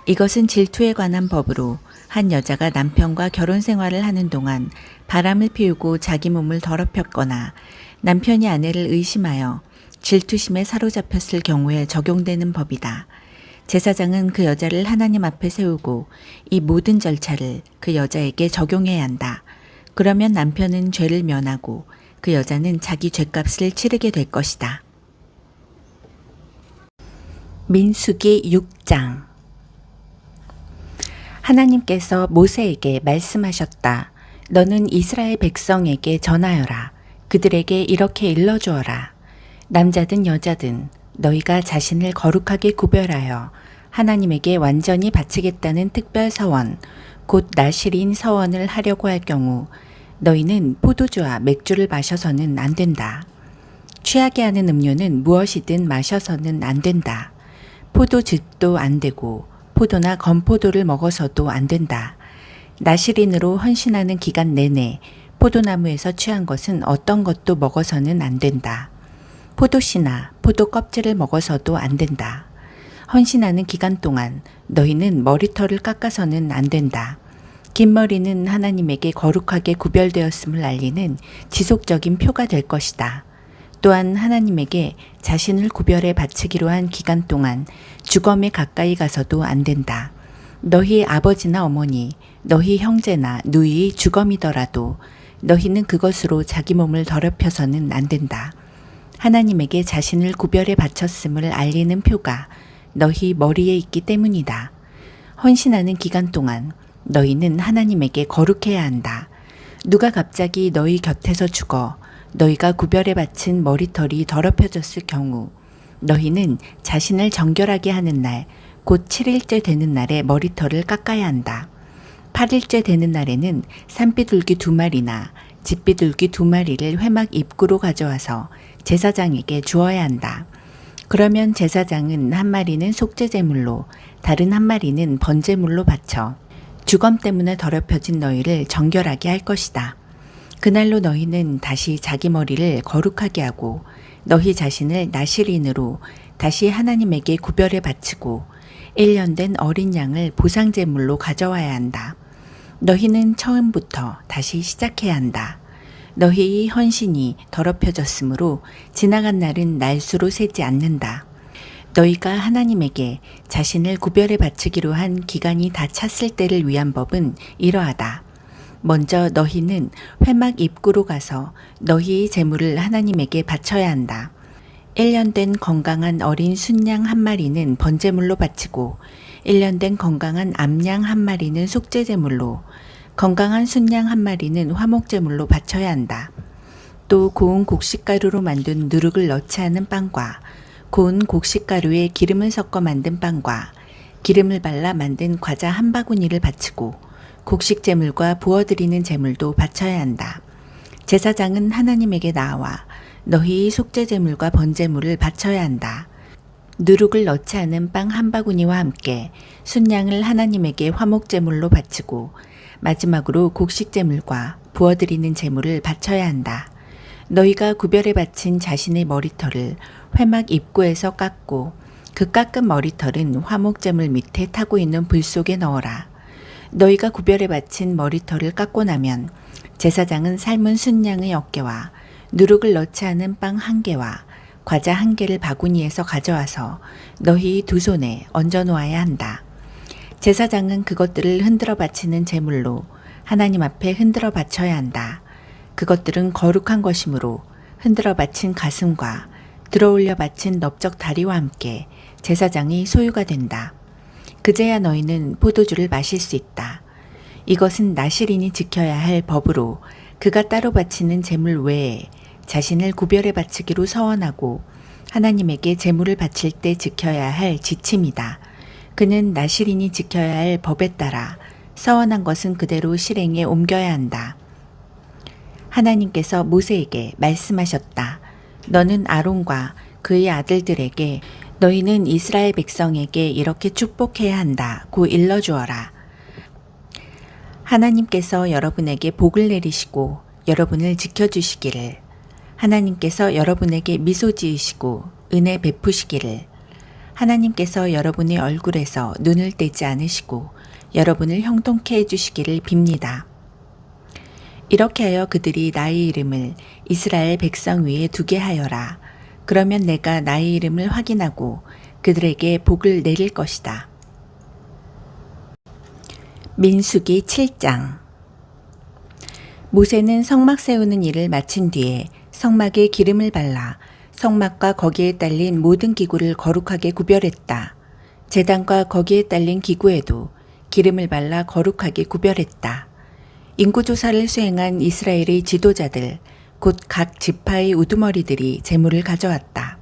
이것은 질투에 관한 법으로 한 여자가 남편과 결혼 생활을 하는 동안 바람을 피우고 자기 몸을 더럽혔거나 남편이 아내를 의심하여 질투심에 사로잡혔을 경우에 적용되는 법이다. 제사장은 그 여자를 하나님 앞에 세우고 이 모든 절차를 그 여자에게 적용해야 한다. 그러면 남편은 죄를 면하고 그 여자는 자기 죄값을 치르게 될 것이다. 민수기 6장. 하나님께서 모세에게 말씀하셨다. 너는 이스라엘 백성에게 전하여라. 그들에게 이렇게 일러주어라. 남자든 여자든 너희가 자신을 거룩하게 구별하여 하나님에게 완전히 바치겠다는 특별 서원, 곧 나실인 서원을 하려고 할 경우 너희는 포도주와 맥주를 마셔서는 안 된다. 취하게 하는 음료는 무엇이든 마셔서는 안 된다. 포도즙도 안 되고 포도나 건포도를 먹어서도 안 된다. 나실인으로 헌신하는 기간 내내 포도나무에서 취한 것은 어떤 것도 먹어서는 안 된다. 포도씨나 포도 껍질을 먹어서도 안 된다. 헌신하는 기간 동안 너희는 머리털을 깎아서는 안 된다. 긴 머리는 하나님에게 거룩하게 구별되었음을 알리는 지속적인 표가 될 것이다. 또한 하나님에게 자신을 구별해 바치기로 한 기간 동안 주검에 가까이 가서도 안 된다. 너희 아버지나 어머니, 너희 형제나 누이의 주검이더라도 너희는 그것으로 자기 몸을 더럽혀서는 안 된다. 하나님에게 자신을 구별해 바쳤음을 알리는 표가 너희 머리에 있기 때문이다. 헌신하는 기간 동안 너희는 하나님에게 거룩해야 한다. 누가 갑자기 너희 곁에서 죽어 너희가 구별해 바친 머리털이 더럽혀졌을 경우 너희는 자신을 정결하게 하는 날, 곧 7일째 되는 날에 머리털을 깎아야 한다. 8일째 되는 날에는 산비둘기 2마리나 집비둘기 2마리를 회막 입구로 가져와서 제사장에게 주어야 한다. 그러면 제사장은 한 마리는 속죄제물로 다른 한 마리는 번제물로 바쳐 주검 때문에 더럽혀진 너희를 정결하게 할 것이다. 그날로 너희는 다시 자기 머리를 거룩하게 하고 너희 자신을 나실인으로 다시 하나님에게 구별해 바치고 1년 된 어린 양을 보상제물로 가져와야 한다. 너희는 처음부터 다시 시작해야 한다. 너희의 헌신이 더럽혀졌으므로 지나간 날은 날수로 세지 않는다. 너희가 하나님에게 자신을 구별해 바치기로 한 기간이 다 찼을 때를 위한 법은 이러하다. 먼저 너희는 회막 입구로 가서 너희의 제물을 하나님에게 바쳐야 한다. 1년 된 건강한 어린 순양 한 마리는 번제물로 바치고 1년 된 건강한 암양 한 마리는 속죄제물로 건강한 순양 한 마리는 화목제물로 바쳐야 한다. 또 고운 곡식가루로 만든 누룩을 넣지 않은 빵과 고운 곡식가루에 기름을 섞어 만든 빵과 기름을 발라 만든 과자 한 바구니를 바치고 곡식제물과 부어드리는 제물도 바쳐야 한다. 제사장은 하나님에게 나와 너희 속죄제물과 번제물을 바쳐야 한다. 누룩을 넣지 않은 빵 한 바구니와 함께 순양을 하나님에게 화목제물로 바치고 마지막으로 곡식제물과 부어드리는 제물을 바쳐야 한다. 너희가 구별해 바친 자신의 머리털을 회막 입구에서 깎고 그 깎은 머리털은 화목제물 밑에 타고 있는 불 속에 넣어라. 너희가 구별해 바친 머리털을 깎고 나면 제사장은 삶은 순양의 어깨와 누룩을 넣지 않은 빵 1개와 과자 1개를 바구니에서 가져와서 너희 두 손에 얹어 놓아야 한다. 제사장은 그것들을 흔들어 바치는 제물로 하나님 앞에 흔들어 바쳐야 한다. 그것들은 거룩한 것이므로 흔들어 바친 가슴과 들어올려 바친 넓적 다리와 함께 제사장이 소유가 된다. 그제야 너희는 포도주를 마실 수 있다. 이것은 나실인이 지켜야 할 법으로 그가 따로 바치는 제물 외에 자신을 구별해 바치기로 서원하고 하나님에게 제물을 바칠 때 지켜야 할 지침이다. 그는 나실인이 지켜야 할 법에 따라 서원한 것은 그대로 실행에 옮겨야 한다. 하나님께서 모세에게 말씀하셨다. 너는 아론과 그의 아들들에게 너희는 이스라엘 백성에게 이렇게 축복해야 한다고 일러주어라. 하나님께서 여러분에게 복을 내리시고 여러분을 지켜주시기를, 하나님께서 여러분에게 미소 지으시고 은혜 베푸시기를, 하나님께서 여러분의 얼굴에서 눈을 떼지 않으시고 여러분을 형통케 해주시기를 빕니다. 이렇게 하여 그들이 나의 이름을 이스라엘 백성 위에 두게 하여라. 그러면 내가 나의 이름을 확인하고 그들에게 복을 내릴 것이다. 민수기 7장. 모세는 성막 세우는 일을 마친 뒤에 성막에 기름을 발라 성막과 거기에 딸린 모든 기구를 거룩하게 구별했다. 제단과 거기에 딸린 기구에도 기름을 발라 거룩하게 구별했다. 인구조사를 수행한 이스라엘의 지도자들, 곧 각 지파의 우두머리들이 제물을 가져왔다.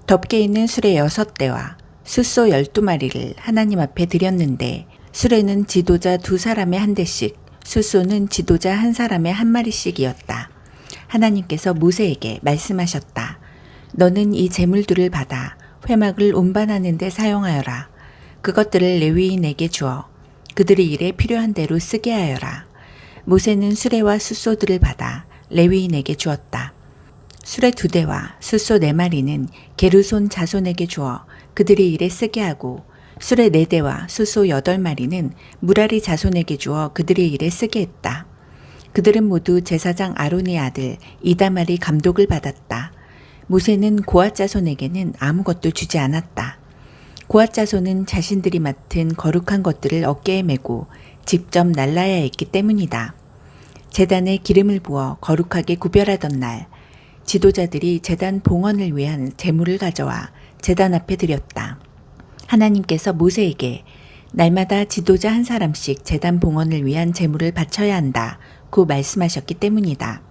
덮개 있는 수레 6대와 숫소 12마리를 하나님 앞에 드렸는데 수레는 지도자 2사람에 한 대씩, 숫소는 지도자 1사람에 한 마리씩이었다. 하나님께서 모세에게 말씀하셨다. 너는 이 제물들을 받아 회막을 운반하는 데 사용하여라. 그것들을 레위인에게 주어 그들의 일에 필요한 대로 쓰게 하여라. 모세는 수레와 숫소들을 받아 레위인에게 주었다. 수레 2대와 숫소 4마리는 게르손 자손에게 주어 그들의 일에 쓰게 하고 수레 4대와 숫소 8마리는 무라리 자손에게 주어 그들의 일에 쓰게 했다. 그들은 모두 제사장 아론의 아들 이다말이 감독을 받았다. 모세는 고앗 자손에게는 아무것도 주지 않았다. 고앗 자손은 자신들이 맡은 거룩한 것들을 어깨에 메고 직접 날라야 했기 때문이다. 제단에 기름을 부어 거룩하게 구별하던 날, 지도자들이 제단 봉헌을 위한 제물을 가져와 제단 앞에 드렸다. 하나님께서 모세에게 날마다 지도자 한 사람씩 제단 봉헌을 위한 제물을 바쳐야 한다고 말씀하셨기 때문이다.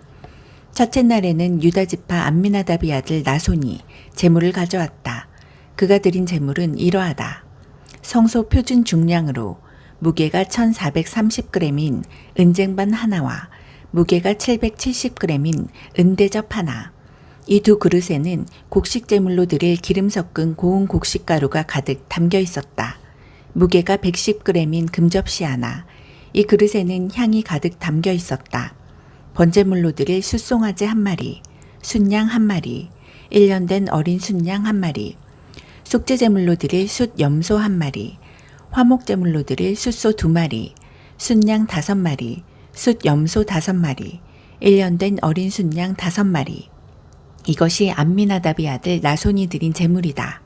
첫째 날에는 유다 지파 암미나답의 아들 나손이 제물을 가져왔다. 그가 드린 제물은 이러하다. 성소 표준 중량으로 무게가 1430g인 은쟁반 하나와 무게가 770g인 은대접 하나. 이 두 그릇에는 곡식 제물로 드릴 기름 섞은 고운 곡식가루가 가득 담겨 있었다. 무게가 110g인 금접시 하나. 이 그릇에는 향이 가득 담겨 있었다. 번제물로 드릴 숫송아지 한 마리, 순양 한 마리, 1년 된 어린 순양 한 마리, 속죄제물로 드릴 숫염소 한 마리, 화목제물로 드릴 숫소 2마리, 순양 5마리, 숫염소 5마리, 1년 된 어린 순양 5마리. 이것이 암미나답의 아들 나손이 드린 제물이다.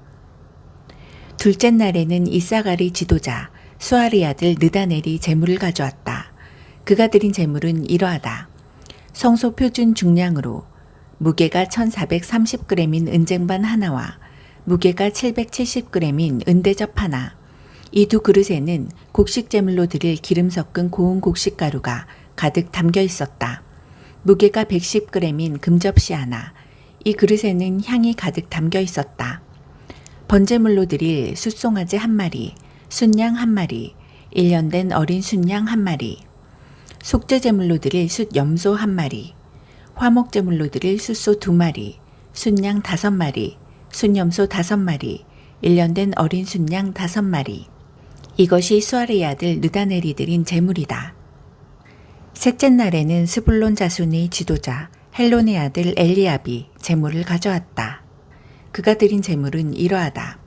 둘째 날에는 이사가리 지도자 수아리 아들 느다넬이 제물을 가져왔다. 그가 드린 제물은 이러하다. 성소 표준 중량으로 무게가 1430g인 은쟁반 하나와 무게가 770g인 은대접 하나. 이 두 그릇에는 곡식 제물로 드릴 기름 섞은 고운 곡식가루가 가득 담겨 있었다. 무게가 110g인 금접시 하나. 이 그릇에는 향이 가득 담겨 있었다. 번제물로 드릴 숫송아지 한 마리, 순양 한 마리, 1년 된 어린 순양 한 마리, 속죄제물로 드릴 숫염소 한 마리, 화목제물로 드릴 숫소 2마리, 순양 5마리, 순염소 5마리, 1년 된 어린 순양 5마리. 이것이 수아리의 아들 느다넬이 드린 제물이다. 셋째 날에는 스불론 자손의 지도자 헬론의 아들 엘리압이 제물을 가져왔다. 그가 드린 제물은 이러하다.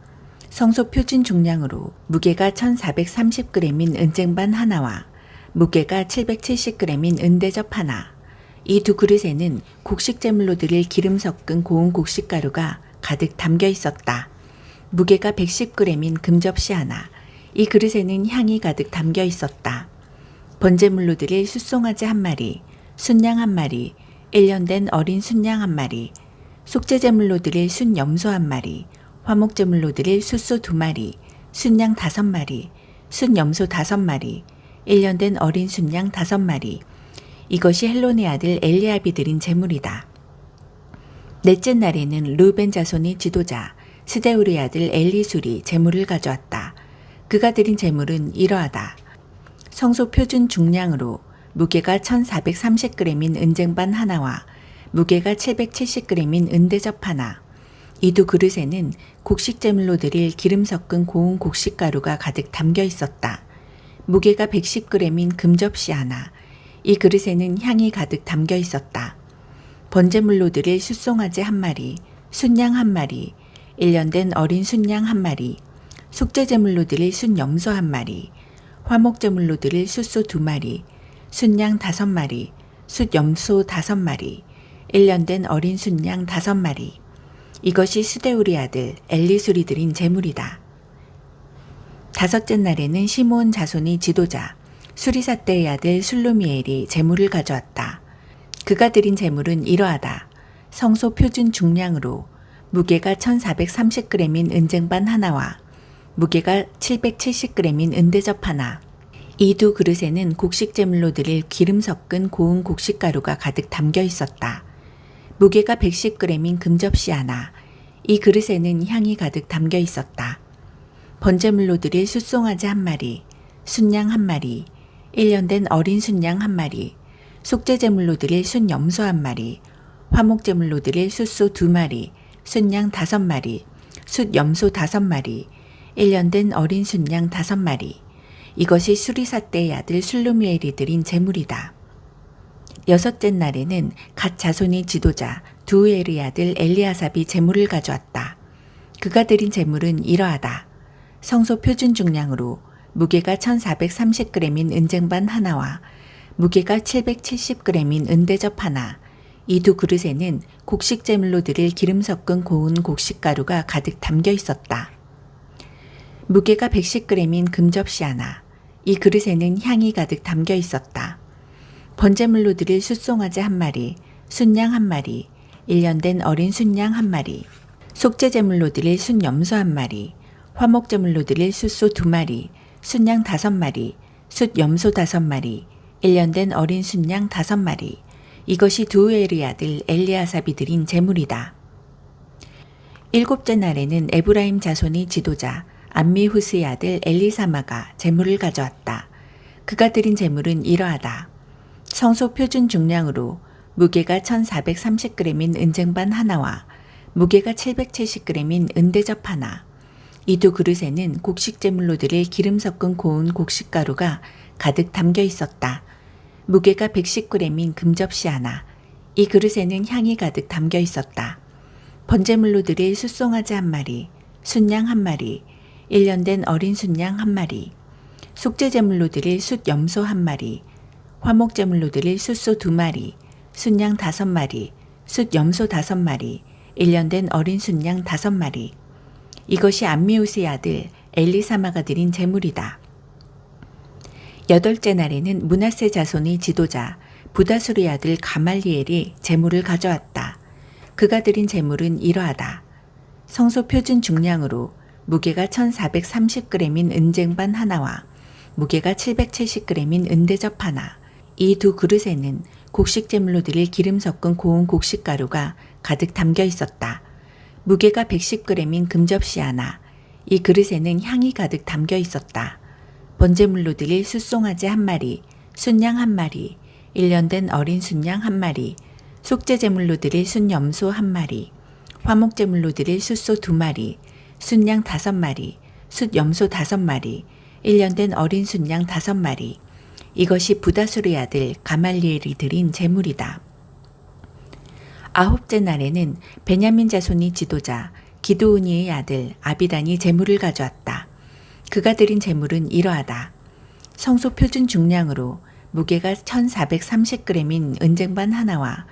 성소 표준 중량으로 무게가 1430g인 은쟁반 하나와 무게가 770g인 은대접 하나. 이 두 그릇에는 곡식 제물로 드릴 기름 섞은 고운 곡식가루가 가득 담겨 있었다. 무게가 110g인 금접시 하나. 이 그릇에는 향이 가득 담겨 있었다. 번제물로 드릴 숫송아지 한 마리, 순양 한 마리, 1년 된 어린 순양 한 마리, 속죄제물로 드릴 순염소 한 마리, 화목제물로 드릴 숫소 2마리, 순양 5마리, 순염소 5마리, 1년 된 어린 순양 5마리. 이것이 헬론의 아들 엘리압이 드린 제물이다. 넷째 날에는 르벤 자손의 지도자 스데울의 아들 엘리술이 제물을 가져왔다. 그가 드린 제물은 이러하다. 성소 표준 중량으로 무게가 1430g인 은쟁반 하나와 무게가 770g인 은대접 하나. 이 두 그릇에는 곡식 제물로 드릴 기름 섞은 고운 곡식가루가 가득 담겨 있었다. 무게가 110g인 금접시 하나. 이 그릇에는 향이 가득 담겨 있었다. 번제물로 드릴 숫송아지 한 마리, 순양 한 마리, 1년 된 어린 순양 한 마리, 속죄제물로 드릴 순염소 한 마리, 화목제물로 드릴 숫소 2마리, 순양 5마리, 숫염소 5마리, 1년 된 어린 순양 5마리. 이것이 스데울의 아들 엘리술이 드린 제물이다. 다섯째 날에는 시므온 자손의 지도자 수리사떼의 아들 술루미엘이 제물을 가져왔다. 그가 드린 제물은 이러하다. 성소 표준 중량으로 무게가 1430g인 은쟁반 하나와 무게가 770g인 은대접 하나. 이 두 그릇에는 곡식 제물로 드릴 기름 섞은 고운 곡식가루가 가득 담겨 있었다. 무게가 110g인 금접시 하나. 이 그릇에는 향이 가득 담겨 있었다. 번제물로 드릴 숫송아지 한 마리, 순양 한 마리, 1년 된 어린 순양 한 마리, 속죄제물로 드릴 순염소 한 마리, 화목제물로 드릴 숫소 2마리, 순양 5마리, 숫염소 5마리, 1년 된 어린 순양 5마리. 이것이 수리사떼의 아들 술루미엘이 드린 제물이다. 여섯째 날에는 갓 자손의 지도자 두엘의 아들 엘리아삽이 제물을 가져왔다. 그가 드린 제물은 이러하다. 성소 표준 중량으로 무게가 1430g인 은쟁반 하나와 무게가 770g인 은대접 하나. 이 두 그릇에는 곡식 제물로 드릴 기름 섞은 고운 곡식가루가 가득 담겨 있었다. 무게가 110g인 금접시 하나. 이 그릇에는 향이 가득 담겨 있었다. 번제물로 드릴 숫송아지 1마리, 순양 1마리, 1년 된 어린 순양 1마리, 속죄제물로 드릴 순염소 1마리, 화목제물로 드릴 숫소 2마리, 순양 5마리, 숫염소 5마리, 1년 된 어린 순양 5마리. 이것이 두우엘의 아들 엘리아삽이 드린 제물이다. 일곱째 날에는 에브라임 자손의 지도자 암미후스의 아들 엘리사마가 제물을 가져왔다. 그가 드린 제물은 이러하다. 성소 표준 중량으로 무게가 1430g인 은쟁반 하나와 무게가 770g인 은대접 하나. 이 두 그릇에는 곡식제물로 드릴 기름 섞은 고운 곡식가루가 가득 담겨 있었다. 무게가 110g인 금접시 하나. 이 그릇에는 향이 가득 담겨 있었다. 번제물로 드릴 숫송아지 1마리, 순양 1마리, 1년 된 어린 순양 1마리, 속죄제물로 드릴 숫염소 1마리, 화목제물로 드릴 숫소 2마리, 순양 5마리, 숫염소 5마리, 1년 된 어린 순양 5마리. 이것이 암미우스의 아들 엘리사마가 드린 제물이다. 여덟째 날에는 므낫세 자손의 지도자 부다술의 아들 가말리엘이 제물을 가져왔다. 그가 드린 제물은 이러하다. 성소 표준 중량으로 무게가 1430g인 은쟁반 하나와 무게가 770g인 은대접 하나. 이 두 그릇에는 곡식제물로 드릴 기름 섞은 고운 곡식가루가 가득 담겨 있었다. 무게가 110g인 금접시 하나. 이 그릇에는 향이 가득 담겨 있었다. 번제물로 드릴 숫송아지 1마리, 순양 1마리, 1년 된 어린 순양 1마리, 속죄제물로 드릴 순염소 1마리, 화목제물로 드릴 숫소 2마리, 순양 5마리, 숫염소 5마리, 1년 된 어린 순양 5마리. 이것이 부다술의 아들 가말리엘이 드린 제물이다. 아홉째 날에는 베냐민 자손의 지도자 기드오니의 아들 아비단이 제물을 가져왔다. 그가 드린 제물은 이러하다. 성소 표준 중량으로 무게가 1430g인 은쟁반 하나와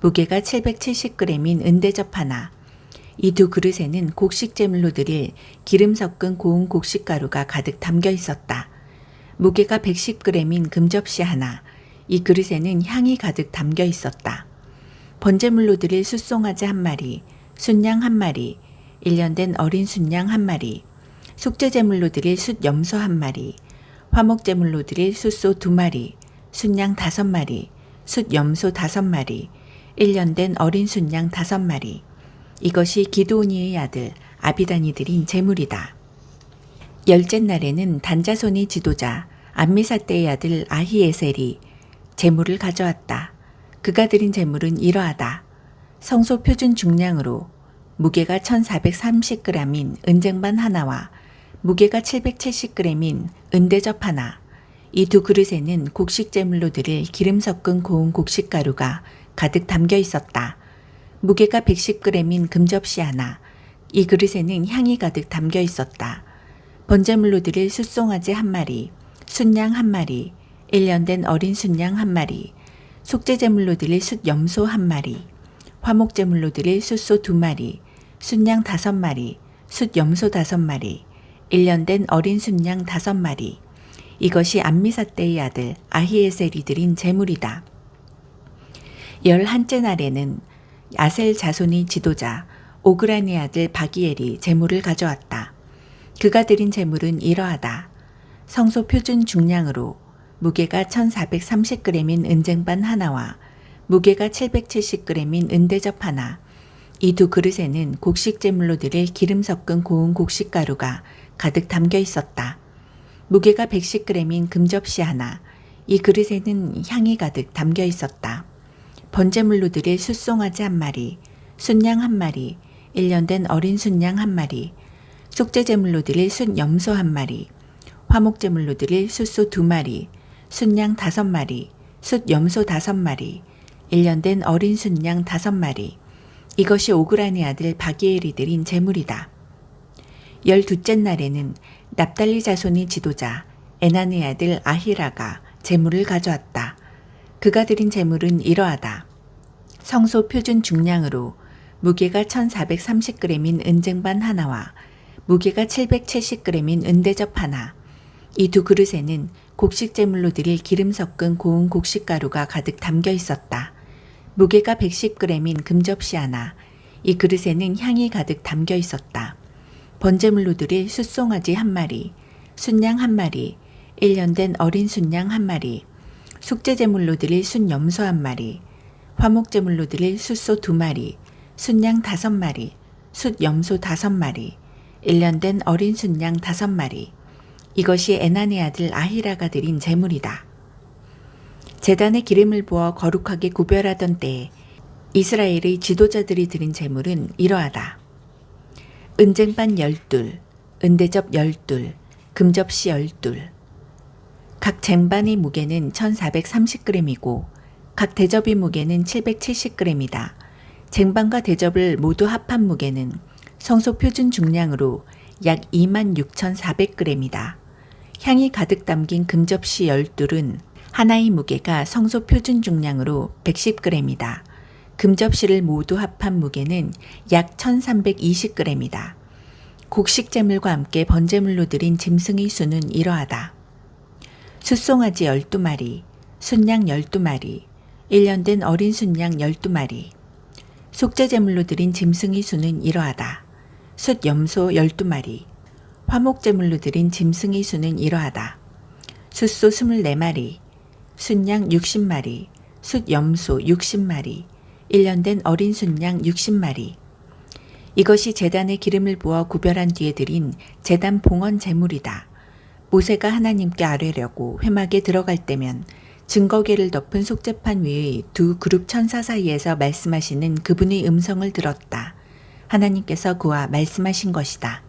무게가 770g인 은대접 하나. 이 두 그릇에는 곡식제물로 드릴 기름 섞은 고운 곡식가루가 가득 담겨 있었다. 무게가 110g인 금접시 하나. 이 그릇에는 향이 가득 담겨 있었다. 번제물로 드릴 숫송아지 1마리, 순양 1마리, 1년 된 어린 순양 1마리, 속죄제물로 드릴 숫염소 1마리, 화목제물로 드릴 숫소 2마리, 순양 5마리, 숫염소 5마리, 1년 된 어린 순양 5마리. 이것이 기드오니의 아들 아비단이 드린 제물이다. 열째 날에는 단자손의 지도자 암미사떼의 아들 아히에셀이 제물을 가져왔다. 그가 드린 제물은 이러하다. 성소 표준 중량으로 무게가 1430g인 은쟁반 하나와 무게가 770g인 은대접 하나. 이 두 그릇에는 곡식제물로 드릴 기름 섞은 고운 곡식가루가 가득 담겨 있었다. 무게가 110g인 금접시 하나. 이 그릇에는 향이 가득 담겨 있었다. 번제물로 드릴 숫송아지 1마리, 순양 1마리, 1년 된 어린 순양 1마리, 속죄제물로 드릴 숫염소 1마리, 화목제물로 드릴 숫소 2마리, 순양 5마리, 숫염소 5마리, 1년 된 어린 순양 5마리. 이것이 암미사떼의 아들 아히에셀이 드린 제물이다. 11째 날에는 아셀 자손의 지도자 오그라니의 아들 바기엘이 제물을 가져왔다. 그가 드린 제물은 이러하다. 성소 표준 중량으로 무게가 1430g인 은쟁반 하나와 무게가 770g인 은대접 하나. 이 두 그릇에는 곡식제물로 드릴 기름 섞은 고운 곡식가루가 가득 담겨 있었다. 무게가 110g인 금접시 하나. 이 그릇에는 향이 가득 담겨 있었다. 번제물로 드릴 숫송아지 1마리, 순양 1마리, 1년 된 어린 순양 1마리, 속죄제물로 드릴 숫염소 1마리, 화목제물로 드릴 숫소 2마리, 순양 5마리, 숫염소 5마리, 1년 된 어린 순양 5마리. 이것이 오그라니 아들 바기엘이 드린 제물이다. 12째 날에는 납달리 자손의 지도자 에나의 아들 아히라가 제물을 가져왔다. 그가 드린 제물은 이러하다. 성소 표준 중량으로 무게가 1430g인 은쟁반 하나와 무게가 770g인 은대접 하나. 이 두 그릇에는 곡식 제물로 드릴 기름 섞은 고운 곡식가루가 가득 담겨 있었다. 무게가 110g인 금접시 하나, 이 그릇에는 향이 가득 담겨 있었다. 번제물로 드릴 숫송아지 1마리, 순양 1마리, 1년 된 어린 순양 1마리, 속죄제물로 드릴 순염소 1마리, 화목제물로 드릴 숫소 2마리, 순양 5마리, 숫염소 5마리, 1년 된 어린 순양 5마리. 이것이 에난의 아들 아히라가 드린 제물이다. 제단에 기름을 부어 거룩하게 구별하던 때에 이스라엘의 지도자들이 드린 제물은 이러하다. 은쟁반 12, 은대접 12, 금접시 12. 각 쟁반의 무게는 1430g이고 각 대접의 무게는 770g이다. 쟁반과 대접을 모두 합한 무게는 성소 표준 중량으로 약 26,400g이다. 향이 가득 담긴 금접시 12은 하나의 무게가 성소 표준 중량으로 110g이다. 금접시를 모두 합한 무게는 약 1320g이다. 곡식제물과 함께 번제물로 드린 짐승의 수는 이러하다. 숫송아지 12마리, 순양 12마리, 1년 된 어린 순양 12마리. 속죄제물로 드린 짐승의 수는 이러하다. 숫염소 12마리, 화목제물로 드린 짐승의 수는 이러하다. 숫소 24마리, 순양 60마리, 숫염소 60마리, 1년 된 어린 순양 60마리. 이것이 제단에 기름을 부어 구별한 뒤에 드린 제단 봉헌 제물이다. 모세가 하나님께 아뢰려고 회막에 들어갈 때면 증거궤를 덮은 속죄판 위의 두 그룹 천사 사이에서 말씀하시는 그분의 음성을 들었다. 하나님께서 그와 말씀하신 것이다.